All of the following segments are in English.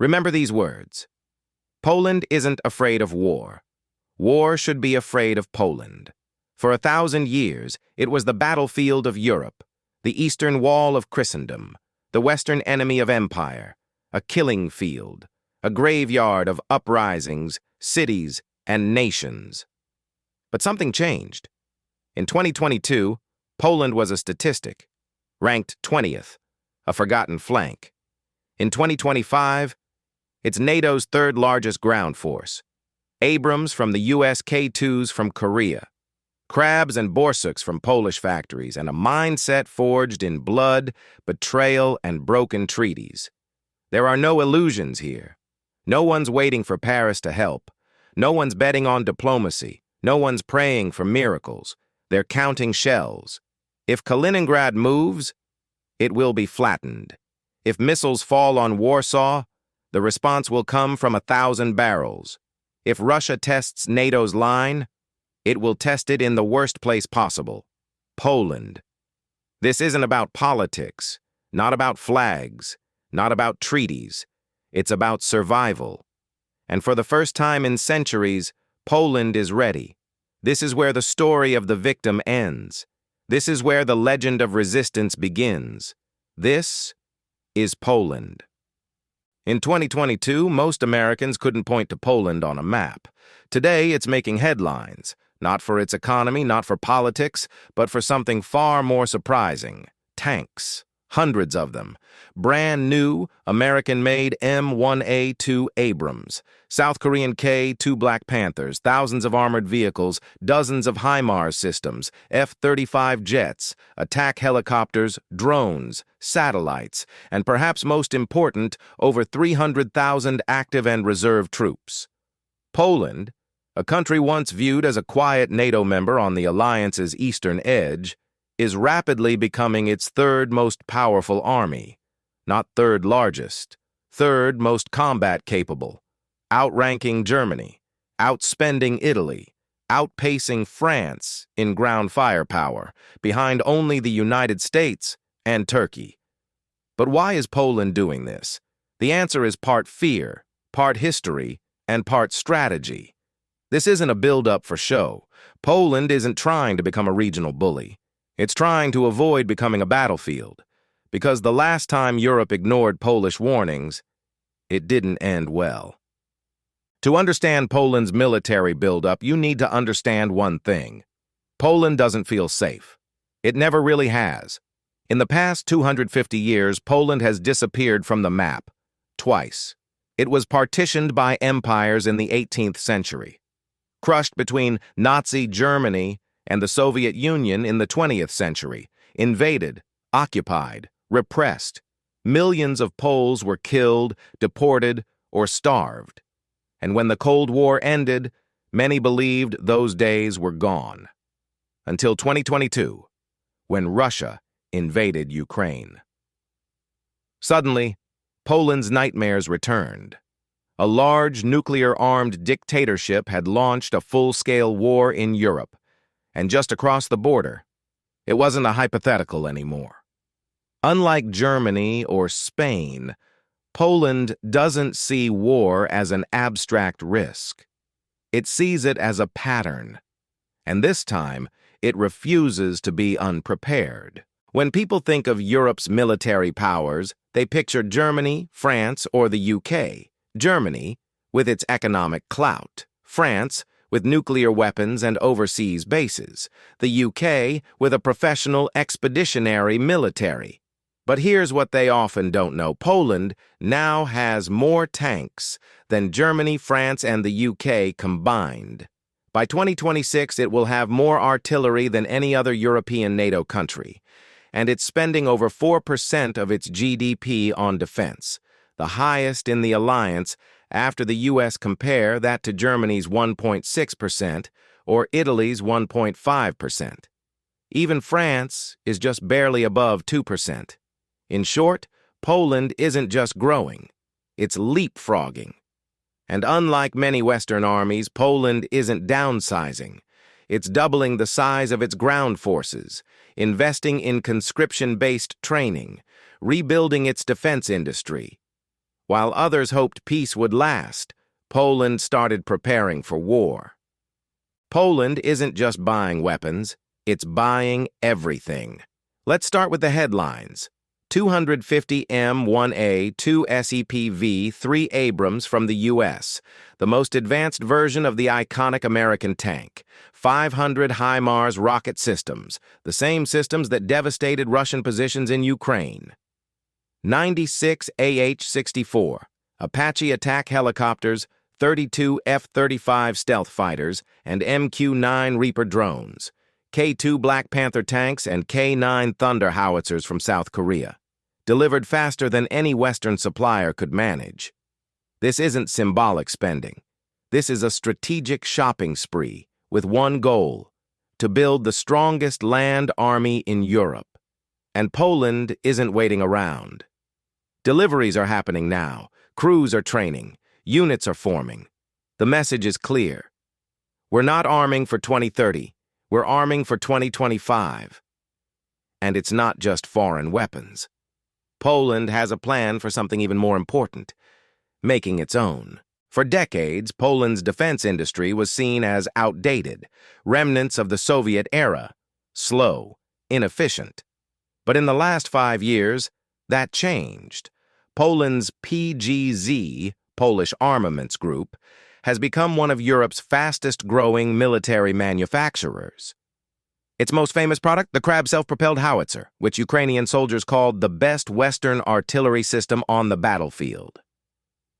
Remember these words. Poland isn't afraid of war. War should be afraid of Poland. For 1,000 years, it was the battlefield of Europe, the eastern wall of Christendom, the western enemy of empire, a killing field, a graveyard of uprisings, cities, and nations. But something changed. In 2022, Poland was a statistic, ranked 20th, a forgotten flank. In 2025, it's NATO's third largest ground force. Abrams from the US K-2s from Korea, crabs and borsuks from Polish factories, and a mindset forged in blood, betrayal, and broken treaties. There are no illusions here. No one's waiting for Paris to help. No one's betting on diplomacy. No one's praying for miracles. They're counting shells. If Kaliningrad moves, it will be flattened. If missiles fall on Warsaw, the response will come from 1,000 barrels. If Russia tests NATO's line, it will test it in the worst place possible, Poland. This isn't about politics, not about flags, not about treaties. It's about survival. And for the first time in centuries, Poland is ready. This is where the story of the victim ends. This is where the legend of resistance begins. This is Poland. In 2022, most Americans couldn't point to Poland on a map. Today, it's making headlines, not for its economy, not for politics, but for something far more surprising: tanks. Hundreds of them. Brand new, American-made M1A2 Abrams, South Korean K-2 Black Panthers, thousands of armored vehicles, dozens of HIMARS systems, F-35 jets, attack helicopters, drones, satellites, and perhaps most important, over 300,000 active and reserve troops. Poland, a country once viewed as a quiet NATO member on the alliance's eastern edge, is rapidly becoming its third most powerful army. Not third largest, third most combat capable, outranking Germany, outspending Italy, outpacing France in ground firepower, behind only the United States and Turkey. But why is Poland doing this? The answer is part fear, part history, and part strategy. This isn't a build-up for show. Poland isn't trying to become a regional bully. It's trying to avoid becoming a battlefield, because the last time Europe ignored Polish warnings, it didn't end well. To understand Poland's military buildup, you need to understand one thing. Poland doesn't feel safe. It never really has. In the past 250 years, Poland has disappeared from the map, twice. It was partitioned by empires in the 18th century, crushed between Nazi Germany and the Soviet Union in the 20th century, invaded, occupied, repressed. Millions of Poles were killed, deported, or starved. And when the Cold War ended, many believed those days were gone. Until 2022, when Russia invaded Ukraine. Suddenly, Poland's nightmares returned. A large nuclear-armed dictatorship had launched a full-scale war in Europe. And just across the border, it wasn't a hypothetical anymore. Unlike Germany or Spain, Poland doesn't see war as an abstract risk. It sees it as a pattern. And this time, it refuses to be unprepared. When people think of Europe's military powers, they picture Germany, France, or the UK. Germany, with its economic clout. France, with nuclear weapons and overseas bases. The UK, with a professional expeditionary military. But here's what they often don't know. Poland now has more tanks than Germany, France, and the UK combined. By 2026, it will have more artillery than any other European NATO country. And it's spending over 4% of its GDP on defense, the highest in the alliance. After the U.S. compare that to Germany's 1.6% or Italy's 1.5%. Even France is just barely above 2%. In short, Poland isn't just growing, it's leapfrogging. And unlike many Western armies, Poland isn't downsizing. It's doubling the size of its ground forces, investing in conscription-based training, rebuilding its defense industry. While others hoped peace would last, Poland started preparing for war. Poland isn't just buying weapons, it's buying everything. Let's start with the headlines. 250 M1A 2 SEPV 3 Abrams from the U.S., the most advanced version of the iconic American tank. 500 HIMARS rocket systems, the same systems that devastated Russian positions in Ukraine. 96 AH-64, Apache attack helicopters, 32 F-35 stealth fighters, and MQ-9 Reaper drones. K-2 Black Panther tanks and K-9 Thunder howitzers from South Korea, delivered faster than any Western supplier could manage. This isn't symbolic spending. This is a strategic shopping spree with one goal: to build the strongest land army in Europe. And Poland isn't waiting around. Deliveries are happening now. Crews are training. Units are forming. The message is clear. We're not arming for 2030. We're arming for 2025. And it's not just foreign weapons. Poland has a plan for something even more important: making its own. For decades, Poland's defense industry was seen as outdated, remnants of the Soviet era, slow, inefficient. But in the last 5 years, that changed. Poland's PGZ, Polish Armaments Group, has become one of Europe's fastest-growing military manufacturers. Its most famous product, the Krab self-propelled howitzer, which Ukrainian soldiers called the best Western artillery system on the battlefield.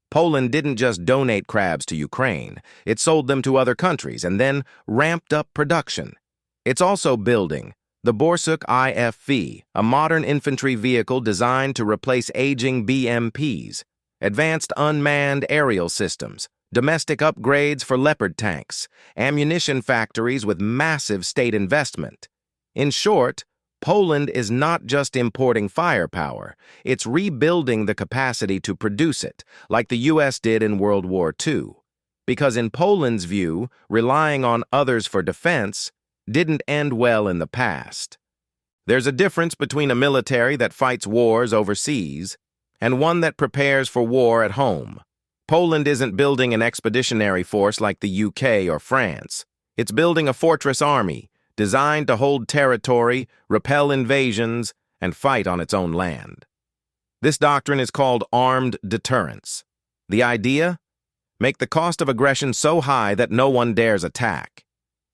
Poland didn't just donate Krabs to Ukraine, it sold them to other countries and then ramped up production. It's also building the Borsuk IFV, a modern infantry vehicle designed to replace aging BMPs, advanced unmanned aerial systems, domestic upgrades for Leopard tanks, ammunition factories with massive state investment. In short, Poland is not just importing firepower, it's rebuilding the capacity to produce it, like the U.S. did in World War II. Because in Poland's view, relying on others for defense didn't end well in the past. There's a difference between a military that fights wars overseas and one that prepares for war at home. Poland isn't building an expeditionary force like the UK or France. It's building a fortress army designed to hold territory, repel invasions, and fight on its own land. This doctrine is called armed deterrence. The idea? Make the cost of aggression so high that no one dares attack.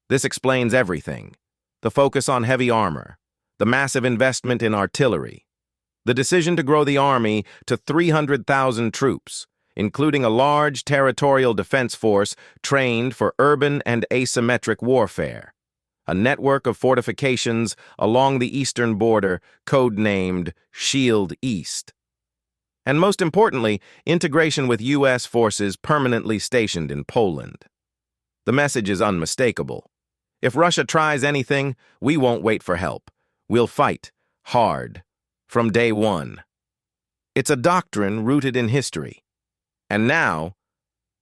This explains everything: the focus on heavy armor, the massive investment in artillery, the decision to grow the army to 300,000 troops, including a large territorial defense force trained for urban and asymmetric warfare, a network of fortifications along the eastern border codenamed Shield East. And most importantly, integration with U.S. forces permanently stationed in Poland. The message is unmistakable. If Russia tries anything, we won't wait for help. We'll fight hard from day one. It's a doctrine rooted in history. And now,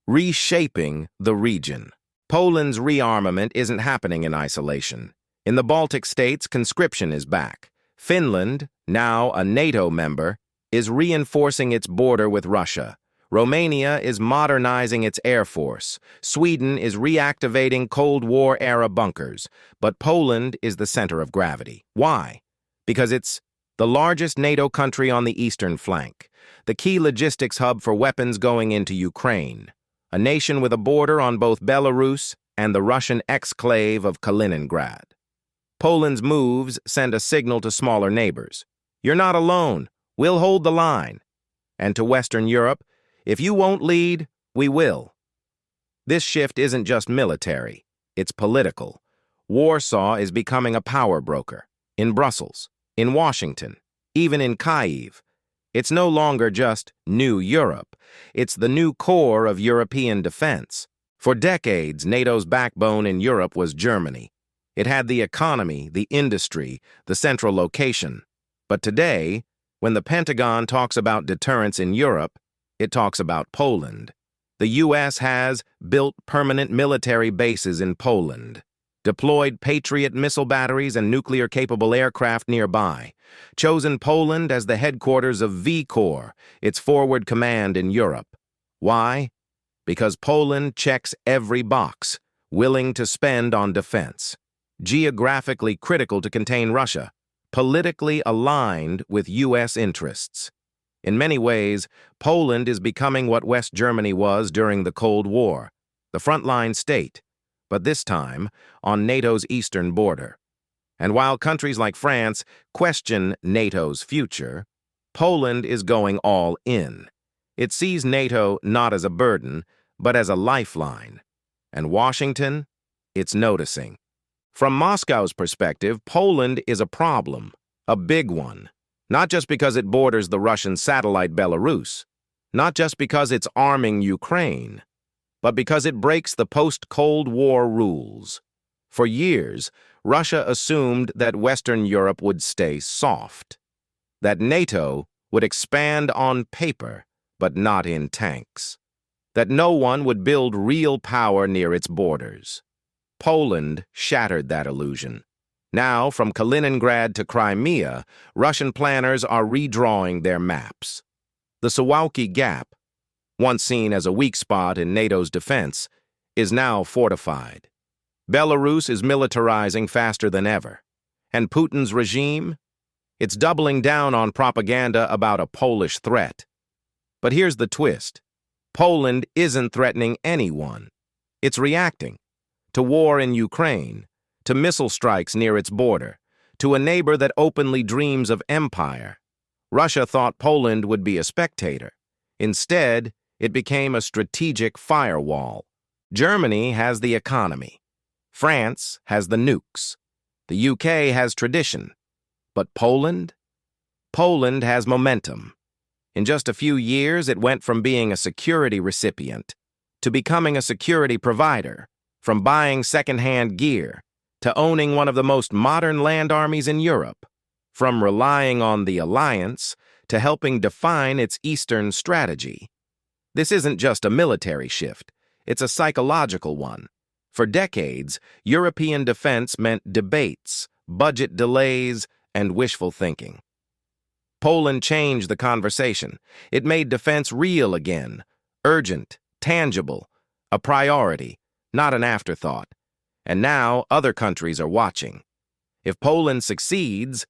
reshaping the region. Poland's rearmament isn't happening in isolation. In the Baltic states, conscription is back. Finland, now a NATO member, is reinforcing its border with Russia. Romania is modernizing its air force. Sweden is reactivating Cold War-era bunkers. But Poland is the center of gravity. Why? Because it's the largest NATO country on the eastern flank, the key logistics hub for weapons going into Ukraine, a nation with a border on both Belarus and the Russian exclave of Kaliningrad. Poland's moves send a signal to smaller neighbors. You're not alone. We'll hold the line. And to Western Europe, if you won't lead, we will. This shift isn't just military, it's political. Warsaw is becoming a power broker. In Brussels, in Washington, even in Kyiv. It's no longer just New Europe. It's the new core of European defense. For decades, NATO's backbone in Europe was Germany. It had the economy, the industry, the central location. But today, when the Pentagon talks about deterrence in Europe, it talks about Poland. The U.S. has built permanent military bases in Poland. deployed Patriot missile batteries and nuclear-capable aircraft nearby, chosen Poland as the headquarters of V Corps, its forward command in Europe. Why? Because Poland checks every box, willing to spend on defense, geographically critical to contain Russia, politically aligned with U.S. interests. In many ways, Poland is becoming what West Germany was during the Cold War, the frontline state, but this time on NATO's eastern border. And while countries like France question NATO's future, Poland is going all in. It sees NATO not as a burden, but as a lifeline. And Washington, it's noticing. From Moscow's perspective, Poland is a problem, a big one. Not just because it borders the Russian satellite Belarus, not just because it's arming Ukraine, but because it breaks the post-Cold War rules. For years, Russia assumed that Western Europe would stay soft, that NATO would expand on paper, but not in tanks, that no one would build real power near its borders. Poland shattered that illusion. Now, from Kaliningrad to Crimea, Russian planners are redrawing their maps. The Suwałki Gap, once seen as a weak spot in NATO's defense, is now fortified. Belarus is militarizing faster than ever. And Putin's regime? It's doubling down on propaganda about a Polish threat. But here's the twist. Poland isn't threatening anyone. It's reacting to war in Ukraine, to missile strikes near its border, to a neighbor that openly dreams of empire. Russia thought Poland would be a spectator. Instead, it became a strategic firewall. Germany has the economy. France has the nukes. The UK has tradition. But Poland? Poland has momentum. In just a few years, it went from being a security recipient to becoming a security provider, from buying second-hand gear to owning one of the most modern land armies in Europe, from relying on the alliance to helping define its eastern strategy. This isn't just a military shift, it's a psychological one. For decades, European defense meant debates, budget delays, and wishful thinking. Poland changed the conversation. It made defense real again, urgent, tangible, a priority, not an afterthought. And now other countries are watching. If Poland succeeds,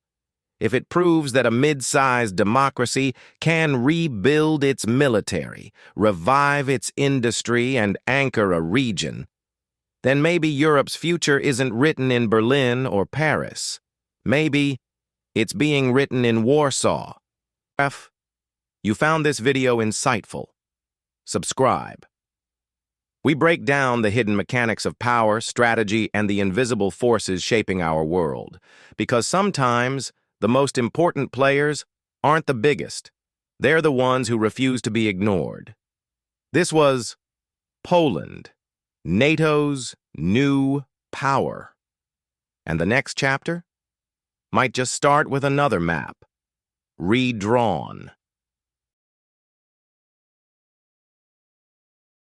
if it proves that a mid-sized democracy can rebuild its military, revive its industry, and anchor a region, then maybe Europe's future isn't written in Berlin or Paris. Maybe it's being written in Warsaw. If you found this video insightful, subscribe. We break down the hidden mechanics of power, strategy, and the invisible forces shaping our world, because sometimes the most important players aren't the biggest. They're the ones who refuse to be ignored. This was Poland, NATO's new power. And the next chapter might just start with another map, redrawn.